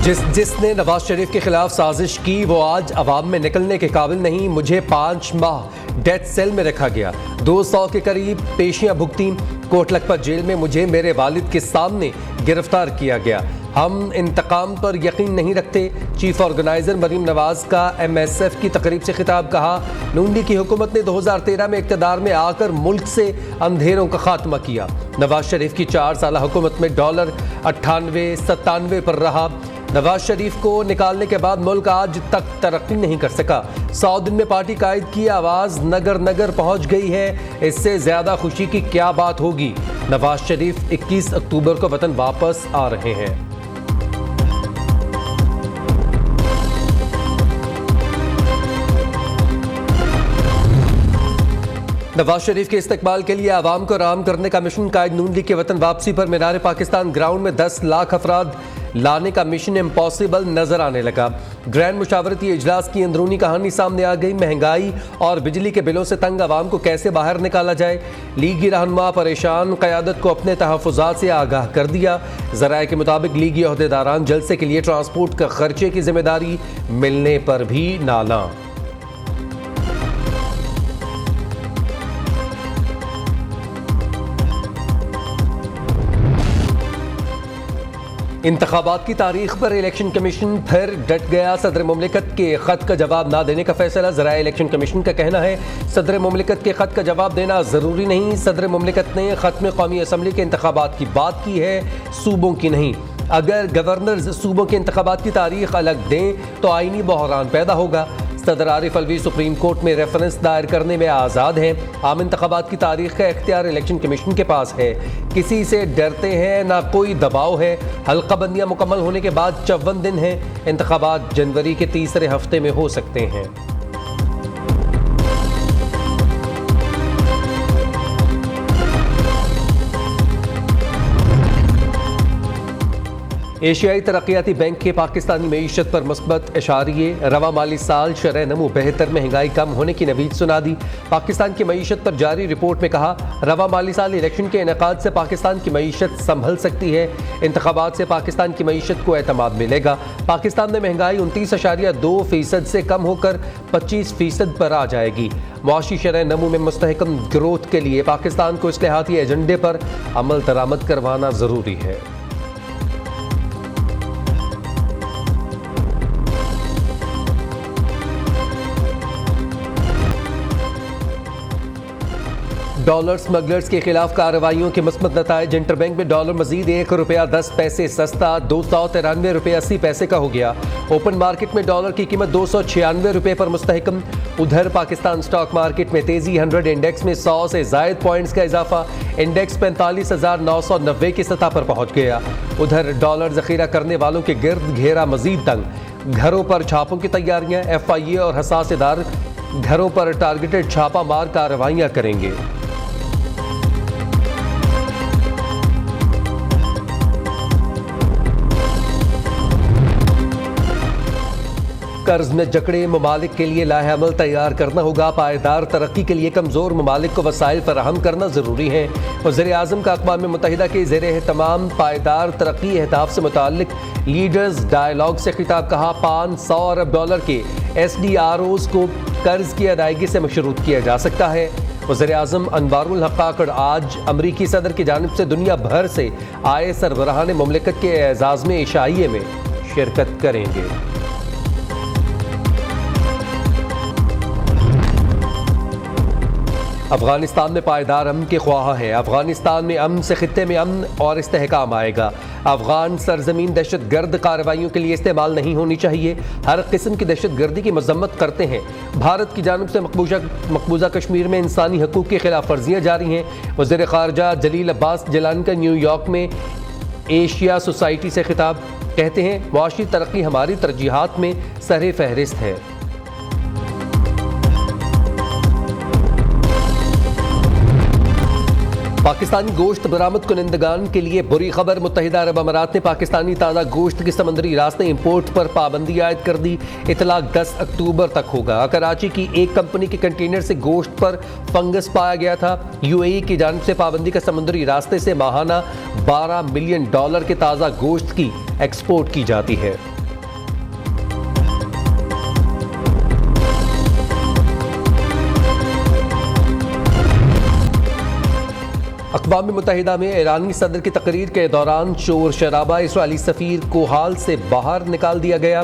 जिसने नवाज शरीफ के खिलाफ साजिश की वो आज अवाम में निकलने के काबिल नहीं। मुझे 5 माह डेथ सेल में रखा गया, 200 के करीब पेशियां भुगती, कोट लखपत जेल में मुझे मेरे वालिद के सामने गिरफ्तार किया गया। हम इंतकाम पर यकीन नहीं रखते। चीफ ऑर्गेनाइजर मरीम नवाज का MSF की तकरीब से खिताब। कहा, नून लीग की हुकूमत ने 2013 में इक़्तिदार में आकर मुल्क से अंधेरों का खात्मा किया। नवाज शरीफ की 4 साल हुकूमत में डॉलर 98-97 पर रहा। नवाज शरीफ को निकालने के बाद मुल्क आज तक तरक्की नहीं कर सका। 100 दिन में पार्टी कायद की आवाज़ नगर नगर पहुंच गई है। इससे ज़्यादा खुशी की क्या बात होगी। नवाज शरीफ 21 अक्टूबर को वतन वापस आ रहे हैं। नवाज शरीफ के इस्तकबाल के लिए आवाम को आराम करने का मिशन। कायद नून लीग के वतन वापसी पर मीनार पाकिस्तान ग्राउंड में 10 लाख अफराद लाने का मिशन इम्पॉसिबल नजर आने लगा। ग्रैंड मुशावरती इजलास की अंदरूनी कहानी सामने आ गई। महंगाई और बिजली के बिलों से तंग आवाम को कैसे बाहर निकाला जाए। लीगी रहनुमा परेशान, क़यादत को अपने तहफ़्फ़ुज़ात से आगाह कर दिया। ज़राए के मुताबिक लीगी ओहदेदारान जलसे के लिए ट्रांसपोर्ट का खर्चे की जिम्मेदारी मिलने पर भी नाला। इंतखाबात की तारीख पर इलेक्शन कमीशन फिर डट गया। सदर मुमलिकत के खत का जवाब ना देने का फैसला। ज़राए इलेक्शन कमीशन का कहना है, सदर मुमलिकत के खत का जवाब देना ज़रूरी नहीं। सदर मुमलिकत ने खत में कौमी असम्बली के इंतखाबात की बात की है, सूबों की नहीं। अगर गवर्नर सूबों के इंतखाबात की तारीख अलग दें तो आईनी बहरान पैदा होगा। सदर आरिफ अलवी सुप्रीम कोर्ट में रेफरेंस दायर करने में आज़ाद हैं। आम इंतखाबात की तारीख का इख्तियार इलेक्शन कमीशन के पास है। किसी से डरते हैं ना कोई दबाव है। हल्का बंदियाँ मुकम्मल होने के बाद 54 दिन हैं। इंतखाबात जनवरी के तीसरे हफ्ते में हो सकते हैं। एशियाई तरक्याती बैंक के पाकिस्तानी मईशत पर मुस्बत इशारिये। रवा माली साल शरह नमू बेहतर, महंगाई कम होने की नवीद सुना दी। पाकिस्तान की मईशत पर जारी रिपोर्ट में कहा, रवा माली साल इलेक्शन के इनेकाद से पाकिस्तान की मईशत संभल सकती है। इंतखाबात से पाकिस्तान की मईशत को एतमाद मिलेगा। पाकिस्तान में महंगाई 29.2% से कम होकर 25% पर आ जाएगी। मुआशी शरह नमू में मुस्तहकम ग्रोथ के लिए पाकिस्तान को इस्लाहाती एजेंडे पर अमल दरामद करवाना ज़रूरी है। डॉलर स्मगलर्स के खिलाफ कार्रवाइयों के मुस्बत नताइज। इंटरबैंक में डॉलर मजीद ₹1.10 सस्ता 293 रुपये 80 पैसे का हो गया। ओपन मार्केट में डॉलर की कीमत 296 रुपये पर मुस्तहकम। उधर पाकिस्तान स्टॉक मार्केट में तेजी। 100 इंडेक्स में 100 से जायद पॉइंट्स का इजाफा। इंडेक्स 45,990 की सतह पर पहुंच गया। उधर डॉलर जखीरा करने वालों के गिर्द घेरा मजीद तंग। घरों पर छापों की तैयारियां। FIA और हसास इदार घरों पर टारगेटेड छापा मार कार्रवाइयां करेंगे। कर्ज में जकड़े ममालिक के लिए लाहे अमल तैयार करना होगा। पायदार तरक्की के लिए कमज़ोर ममालिक को वसाइल फराहम करना ज़रूरी है। वज़ीर आज़म का अक़वाम मुत्तहिदा के ज़ेरे एहतमाम पायदार तरक्की अहदाफ से मुताल्लिक लीडर्स डायलॉग से खिताब। कहा, $500 अरब के SDROs को कर्ज की अदायगी से मशरूत किया जा सकता है। वज़ीर आज़म अनवारुल हक़ काकड़ आज अमरीकी सदर की जानिब से दुनिया भर से आए सरबराहान मुमलिकत के एजाज़ में इशाइये में शिरकत करेंगे। अफगानिस्तान में पायदार अमन के ख्वाह है। अफगानिस्तान में अमन से खित्ते में अमन और इस्तेहकाम आएगा। अफगान सरजमीन दहशत गर्द कार्रवाइयों के लिए इस्तेमाल नहीं होनी चाहिए। हर किस्म की दहशत गर्दी की मजम्मत करते हैं। भारत की जानिब से मकबूजा कश्मीर में इंसानी हकूक़ की खिलाफ वर्जियाँ जारी हैं। वज़ीर ख़ारजा जलील अब्बास जलानी का न्यूयॉर्क में एशिया सोसाइटी से खिताब। कहते हैं, मुआशी तरक्की हमारी तरजीहात में सर फहरिस्त है। पाकिस्तानी गोश्त बरामद कुनिंदगान के लिए बुरी खबर। मुत्तहिदा अरब अमारात ने पाकिस्तानी ताज़ा गोश्त की समंदरी रास्ते इंपोर्ट पर पाबंदी आयद कर दी। इतलाक 10 अक्टूबर तक होगा। कराची की एक कंपनी के कंटेनर से गोश्त पर फंगस पाया गया था। UAE की जानिब से पाबंदी का समुद्री रास्ते से माहाना $12 मिलियन के ताज़ा गोश्त की एक्सपोर्ट की जाती है। अक़वाम मुत्तहिदा में ईरानी सदर की तकरीर के दौरान शोर शराबा, इसराइली सफ़ीर को हाल से बाहर निकाल दिया गया।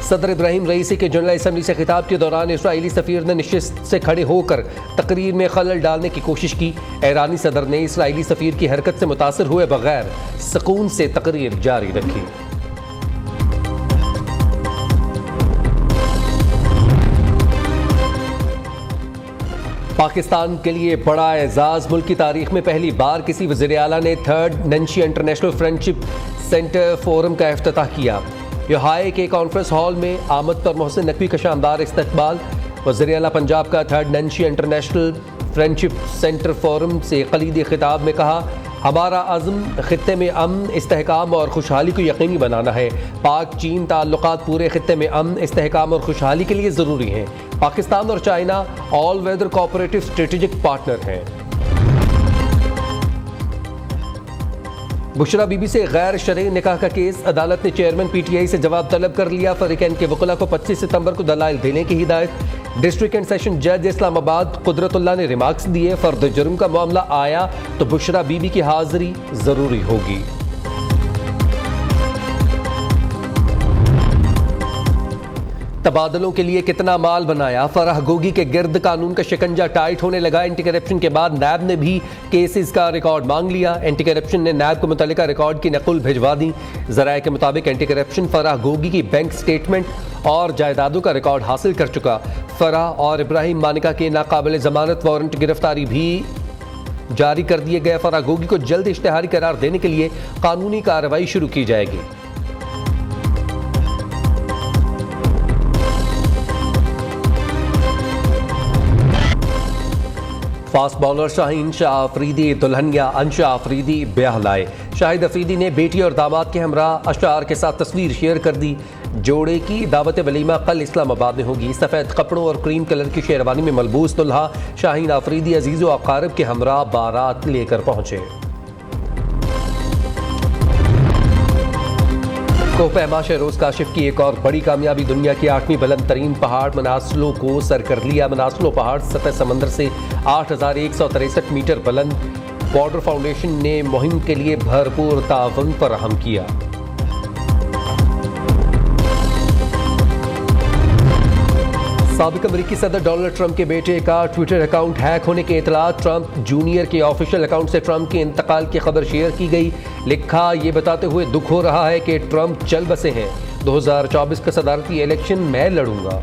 सदर इब्राहिम रईसी के जनरल असम्बली से खिताब के दौरान इसराइली सफ़ीर ने नशिस्त से खड़े होकर तकरीर में खलल डालने की कोशिश की। ईरानी सदर ने इसराइली सफ़ीर की हरकत से मुतासर हुए बगैर सुकून से तकरीर जारी रखी। पाकिस्तान के लिए बड़ा एजाज़, मुल्क की तारीख में पहली बार किसी वज़ीर आला ने थर्ड नंशी इंटरनेशनल फ्रेंडशिप सेंटर फोरम का इफ्तिताह किया। योहाई के कॉन्फ्रेंस हॉल में आमद पर मोहसिन नकवी का शानदार इस्तकबाल। वज़ीर आला पंजाब का थर्ड नंशी इंटरनेशनल फ्रेंडशिप सेंटर फोरम से कलीदी खिताब में कहा, हमारा अज़्म खित्ते में अमन, इस्तेहकाम और खुशहाली को यकीनी बनाना है। पाक चीन ताल्लुकात पूरे खित्ते में अमन, इस्तेहकाम और खुशहाली के लिए ज़रूरी हैं। पाकिस्तान और China all weather cooperative strategic partner हैं। बुशरा बीबी से गैर शरई निकाह का केस, अदालत ने चेयरमैन पीटीआई से जवाब तलब कर लिया। फरीकैन के वकला को 25 सितंबर को दलाइल देने की हिदायत। डिस्ट्रिक्ट एंड सेशन जज इस्लामाबाद कुदरतुल्लाह ने रिमार्क्स दिए, फर्द जुर्म का मामला आया तो बुशरा बीबी की हाजिरी जरूरी होगी। तबादलों के लिए कितना माल बनाया, फराह गोगी के गिर्द कानून का शिकंजा टाइट होने लगा। एंटी करप्शन के बाद नैब ने भी केसेस का रिकॉर्ड मांग लिया। एंटी करप्शन ने नैब को मुतल्लिका रिकॉर्ड की नकुल भिजवा दी। ज़राए के मुताबिक एंटी करप्शन फराह गोगी की बैंक स्टेटमेंट और जायदादों का रिकॉर्ड हासिल कर चुका। फराह और इब्राहिम मानिका के नाकाबिल जमानत वारंट गिरफ्तारी भी जारी कर दिए गए। फराह गोगी को जल्द इश्तेहारी करार देने के लिए कानूनी कार्रवाई शुरू की जाएगी। फास्ट बॉलर शाहीन शाह अफरीदी दुल्हनिया अंशा अफरीदी ब्याह लाए। शाहिद अफरीदी ने बेटी और दामाद के हमराह अशार के साथ तस्वीर शेयर कर दी। जोड़े की दावत वलीमा कल इस्लामाबाद में होगी। सफ़ेद कपड़ों और क्रीम कलर की शेरवानी में मलबूस दुल्हा शाहीन अफरीदी अजीज़ व अकारिब के हमराह बारात लेकर पहुंचे। कोहपैमा शहरोज काशिफ की एक और बड़ी कामयाबी, दुनिया की 8वीं बुलंद तरीन पहाड़ मनासलो को सर कर लिया। मनासलो पहाड़ सतह समंदर से 8,163 मीटर बुलंद। बॉर्डर फाउंडेशन ने मुहिम के लिए भरपूर ताउन फराहम किया। साबिक अमेरिकी सदर डोनाल्ड ट्रंप के बेटे का ट्विटर अकाउंट हैक होने के इतला। ट्रंप जूनियर के ऑफिशियल अकाउंट से ट्रंप के इंतकाल की खबर शेयर की गई। लिखा, ये बताते हुए दुख हो रहा है कि ट्रंप चल बसे हैं, 2024 का सदारती इलेक्शन मैं लड़ूंगा।